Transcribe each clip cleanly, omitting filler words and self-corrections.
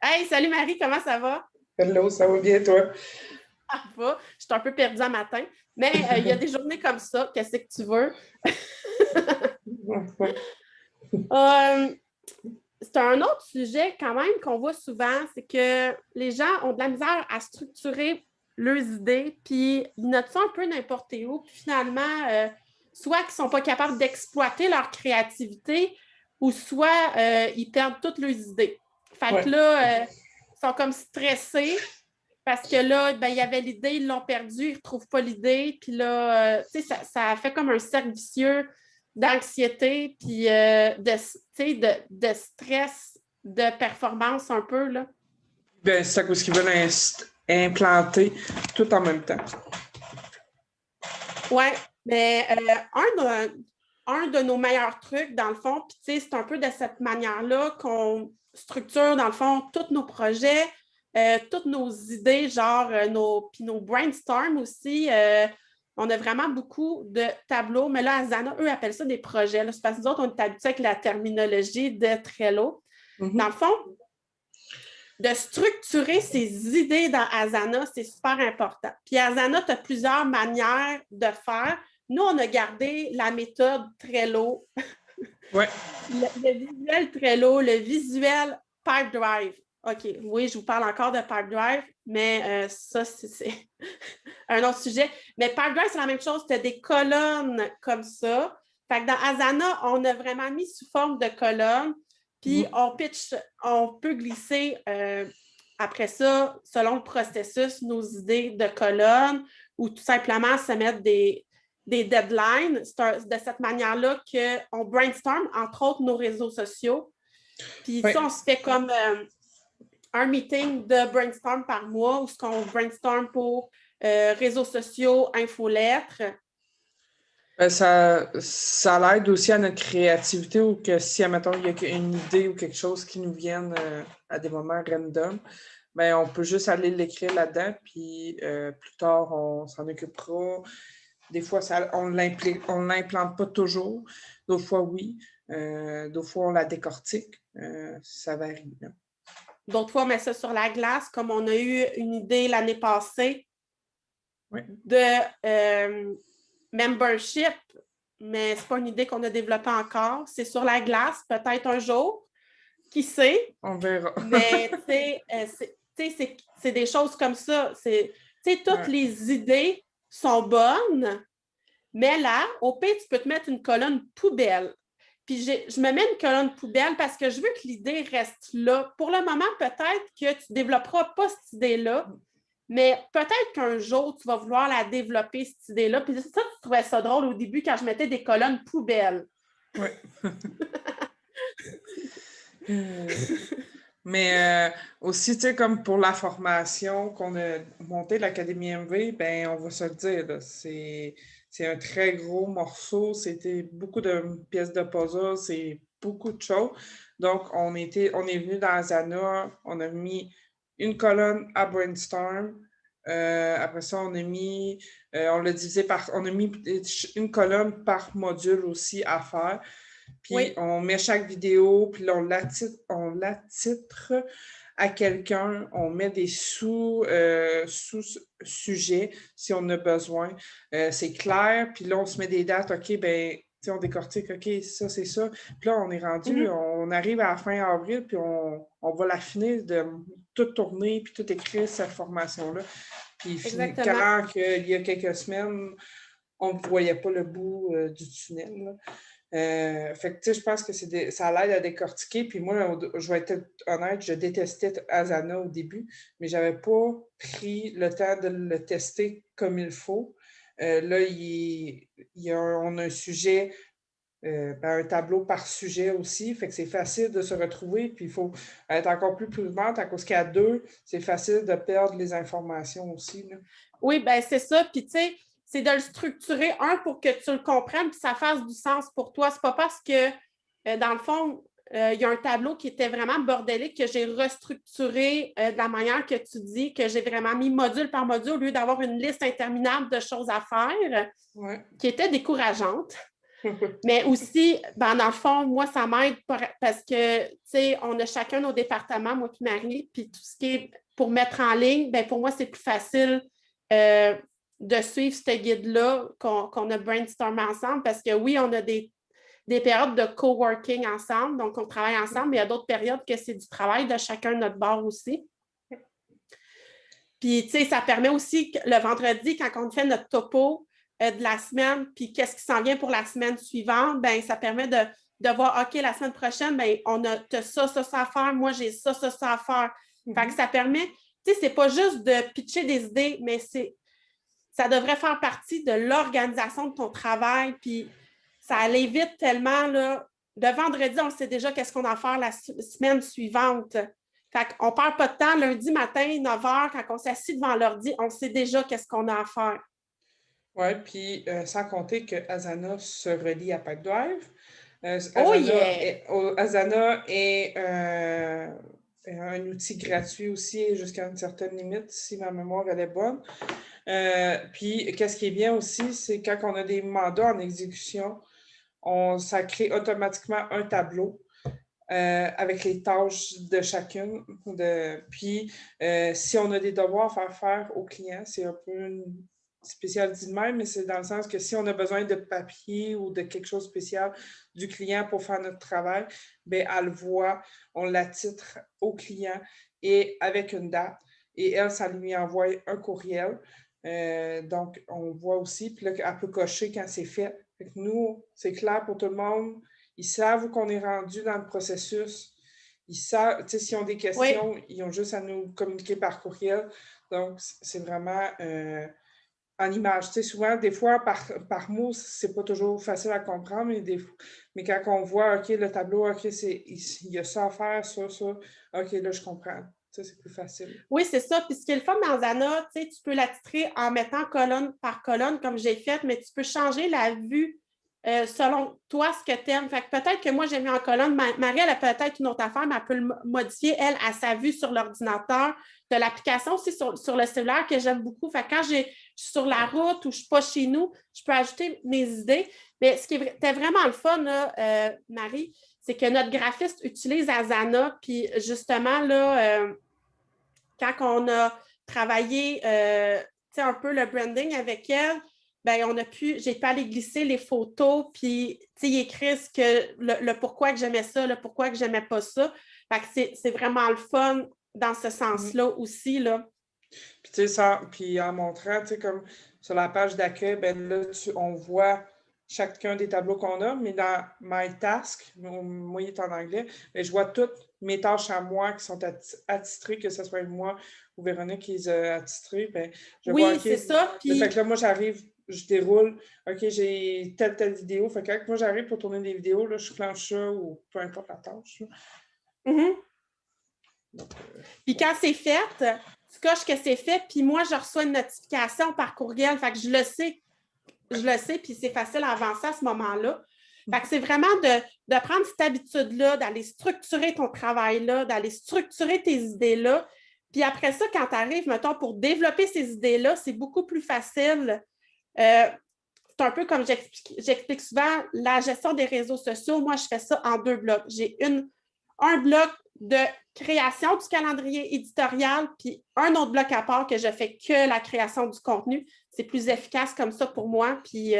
Hey, salut Marie, comment ça va? Hello, ça va bien, toi? Ça va. Je suis un peu perdue à matin, mais il y a des journées comme ça. Qu'est-ce que tu veux? Euh, c'est un autre sujet quand même qu'on voit souvent, c'est que les gens ont de la misère à structurer leurs idées, puis ils notent ça un peu n'importe où, puis finalement, soit qu'ils ne sont pas capables d'exploiter leur créativité, ou soit ils perdent toutes leurs idées. Fait que Ouais. là, ils sont comme stressés. Parce que là, ben, il y avait l'idée, ils l'ont perdue, ils ne retrouvent pas l'idée. Puis là, ça fait comme un cercle vicieux d'anxiété, puis de stress, de performance un peu, là. Ben, c'est à cause qu'ils veulent implanter tout en même temps. Ouais, mais un de nos meilleurs trucs, dans le fond, puis c'est un peu de cette manière-là qu'on structure, dans le fond, tous nos projets, toutes nos idées, genre puis nos brainstorms aussi. On a vraiment beaucoup de tableaux, mais là, Asana, eux, appellent ça des projets. Là. C'est parce que nous autres, on est habitués avec la terminologie de Trello. Dans le Mhm. fond, de structurer ses idées dans Asana, c'est super important. Puis Asana, tu as plusieurs manières de faire. Nous, on a gardé la méthode Trello, Ouais. le visuel Trello, le visuel Pipedrive. OK, oui, je vous parle encore de Pipedrive, mais ça, c'est un autre sujet. Mais Pipedrive, c'est la même chose. Tu as des colonnes comme ça. Fait que dans Asana, on a vraiment mis sous forme de colonnes. Puis Mhm. on peut glisser après ça, selon le processus, nos idées de colonnes ou tout simplement se mettre des deadlines. C'est de cette manière-là qu'on brainstorm, entre autres, nos réseaux sociaux. Puis ça, Ouais. on se fait comme un meeting de brainstorm par mois où ce qu'on brainstorm pour réseaux sociaux, infolettres. Ben, ça l'aide aussi à notre créativité ou que si, admettons, il y a une idée ou quelque chose qui nous vienne à des moments random, ben, on peut juste aller l'écrire là-dedans, puis plus tard, on s'en occupera. Des fois, on ne l'implante pas toujours. D'autres fois, oui. D'autres fois, on la décortique. Ça varie. Là. D'autres fois, on met ça sur la glace, comme on a eu une idée l'année passée Oui, de membership, mais ce n'est pas une idée qu'on a développée encore. C'est sur la glace, peut-être un jour, qui sait, on verra. mais c'est des choses comme ça. Toutes Ouais. les idées sont bonnes, mais là, au pire, tu peux te mettre une colonne poubelle. Puis je me mets une colonne poubelle parce que je veux que l'idée reste là. Pour le moment, peut-être que tu ne développeras pas cette idée-là, mais peut-être qu'un jour, tu vas vouloir la développer, cette idée-là. Puis ça, tu trouvais ça drôle au début quand je mettais des colonnes poubelles. Ouais. Mais aussi, tu sais, comme pour la formation qu'on a montée, l'Académie MV, ben on va se le dire, là, c'est un très gros morceau. C'était beaucoup de pièces de puzzle, c'est beaucoup de choses. Donc, on est venu dans Asana, on a mis une colonne à brainstorm. Après ça, on l'a divisé on a mis une colonne par module aussi à faire. Puis Oui, on met chaque vidéo, puis là, on l'attitre à quelqu'un, on met des sous-sujets si on a besoin. C'est clair, puis là, on se met des dates, OK, ben, on décortique, OK, ça, c'est ça. Puis là, on est rendu, mm-hmm. on arrive à la fin avril, puis on va la finir de tout tourner, puis tout écrire, cette formation-là. Puis Exactement. quand il y a quelques semaines, on ne voyait pas le bout du tunnel. Là. Fait que, tu sais, je pense que ça l'aide à décortiquer. Puis moi, je vais être honnête, je détestais Asana au début, mais je n'avais pas pris le temps de le tester comme il faut. Là, on a un sujet, un tableau par sujet aussi. Fait que c'est facile de se retrouver. Puis il faut être encore plus prudente à cause qu'à deux, c'est facile de perdre les informations aussi. Là. Oui, ben c'est ça. Puis, tu sais, c'est de le structurer, pour que tu le comprennes puis ça fasse du sens pour toi. C'est pas parce que, dans le fond, il y a un tableau qui était vraiment bordélique que j'ai restructuré de la manière que tu dis, que j'ai vraiment mis module par module au lieu d'avoir une liste interminable de choses à faire Ouais. qui était décourageante. Mais aussi, ben, dans le fond, moi, ça m'aide parce que, tu sais, on a chacun nos départements, moi et Marie, puis tout ce qui est pour mettre en ligne, ben, pour moi, c'est plus facile de suivre ce guide-là qu'on a brainstormé ensemble parce que oui, on a des périodes de coworking ensemble, donc on travaille ensemble, mais il y a d'autres périodes que c'est du travail de chacun de notre bord aussi. Puis, tu sais, ça permet aussi que le vendredi, quand on fait notre topo de la semaine, puis qu'est-ce qui s'en vient pour la semaine suivante, bien, ça permet de voir, OK, la semaine prochaine, bien, on a ça à faire, moi, j'ai ça à faire. Fait que ça permet, tu sais, c'est pas juste de pitcher des idées, mais ça devrait faire partie de l'organisation de ton travail, puis ça allait vite tellement, là. De vendredi, on sait déjà qu'est-ce qu'on va faire la semaine suivante. Fait qu'on ne perd pas de temps. Lundi matin, 9h, quand on s'assied devant l'ordi, on sait déjà qu'est-ce qu'on a à faire. Oui, puis sans compter que Asana se relie à Pipedrive. Asana est un outil gratuit aussi jusqu'à une certaine limite, si ma mémoire elle est bonne. Puis, qu'est-ce qui est bien aussi, c'est quand on a des mandats en exécution, ça crée automatiquement un tableau avec les tâches de chacune. Puis, si on a des devoirs à faire aux clients, c'est un peu spécial dit de même, mais c'est dans le sens que si on a besoin de papier ou de quelque chose de spécial du client pour faire notre travail, bien, elle le voit, on l'attitre au client et avec une date. Et elle, ça lui envoie un courriel. Donc, on voit aussi, puis là, elle peut cocher quand c'est fait. Fait que nous, c'est clair pour tout le monde. Ils savent où qu'on est rendu dans le processus. Ils savent, tu sais, s'ils ont des questions, oui, ils ont juste à nous communiquer par courriel. Donc, c'est vraiment en image. Tu sais, souvent, des fois, par mots, c'est pas toujours facile à comprendre, mais quand on voit, OK, le tableau, OK, il y a ça à faire, ça, OK, là, je comprends. Ça, c'est plus facile. Oui, c'est ça. Puis ce qui est le fun dans Asana, tu sais, tu peux l'attitrer en mettant colonne par colonne, comme j'ai fait, mais tu peux changer la vue selon toi, ce que tu aimes. Fait que peut-être que moi, j'ai mis en colonne. Marie, elle a peut-être une autre affaire, mais elle peut le modifier, elle, à sa vue sur l'ordinateur. De l'application aussi sur le cellulaire que j'aime beaucoup. Fait que quand je suis sur la route ou je ne suis pas chez nous, je peux ajouter mes idées. Mais ce qui était vraiment le fun, là, Marie, c'est que notre graphiste utilise Asana, puis justement, là, quand on a travaillé un peu le branding avec elle, ben j'ai pu aller glisser les photos, puis écrire le pourquoi que j'aimais ça, le pourquoi que j'aimais pas ça. Fait que c'est vraiment le fun dans ce sens-là aussi, là. Puis, tu sais, puis en montrant, tu sais, comme sur la page d'accueil, ben là, on voit chacun des tableaux qu'on a, mais dans My Task, moi, il est en anglais, mais je vois toutes mes tâches à moi qui sont attitrées, que ce soit moi ou Véronique qui les a attitrées. Ben, je vois, OK, c'est ça. Puis... Fait que là, moi, j'arrive, je déroule, OK, j'ai telle vidéo. Fait que quand moi, j'arrive pour tourner des vidéos, là, je clenche ça ou peu importe la tâche. Puis quand c'est fait, tu coches que c'est fait, puis moi, je reçois une notification par courriel. Fait que je le sais, puis c'est facile à avancer à ce moment-là. Fait que c'est vraiment de prendre cette habitude-là, d'aller structurer ton travail-là, d'aller structurer tes idées-là. Puis après ça, quand tu arrives, mettons, pour développer ces idées-là, c'est beaucoup plus facile. C'est un peu comme j'explique souvent, la gestion des réseaux sociaux. Moi, je fais ça en 2 blocs. J'ai un bloc de création du calendrier éditorial, puis un autre bloc à part que je fais que la création du contenu. C'est plus efficace comme ça pour moi. Puis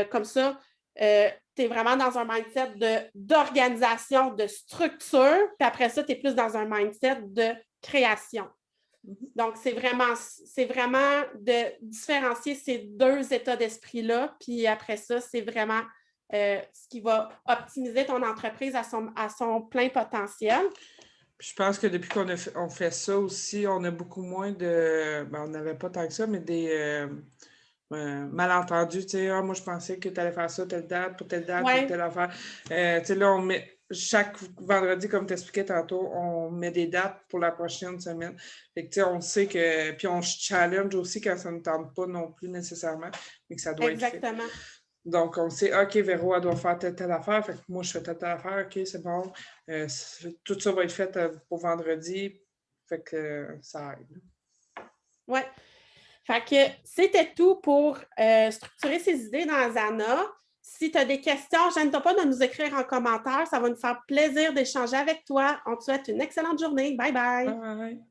comme ça, tu es vraiment dans un mindset d'organisation, de structure. Puis après ça, tu es plus dans un mindset de création. Donc, c'est vraiment de différencier ces 2 états d'esprit-là. Puis après ça, c'est vraiment ce qui va optimiser ton entreprise à son plein potentiel. Puis je pense que depuis qu'on fait ça aussi, on a beaucoup moins de... Ben, on n'avait pas tant que ça, mais des malentendus. Tu sais, moi, je pensais que tu allais faire ça telle date, pour telle date, pour telle affaire. Tu sais, là, on met... Chaque vendredi, comme tu expliquais tantôt, on met des dates pour la prochaine semaine. Fait que, tu sais, on sait que... Puis on challenge aussi quand ça ne tente pas non plus nécessairement, mais que ça doit être fait. Exactement. Donc, on sait, OK, Véro, elle doit faire telle affaire. Fait que moi, je fais telle affaire. OK, c'est bon. Tout ça va être fait pour vendredi. Fait que ça aide. Oui. Fait que c'était tout pour structurer ses idées dans Asana. Si tu as des questions, gêne-toi pas de nous écrire en commentaire. Ça va nous faire plaisir d'échanger avec toi. On te souhaite une excellente journée. Bye bye. Bye.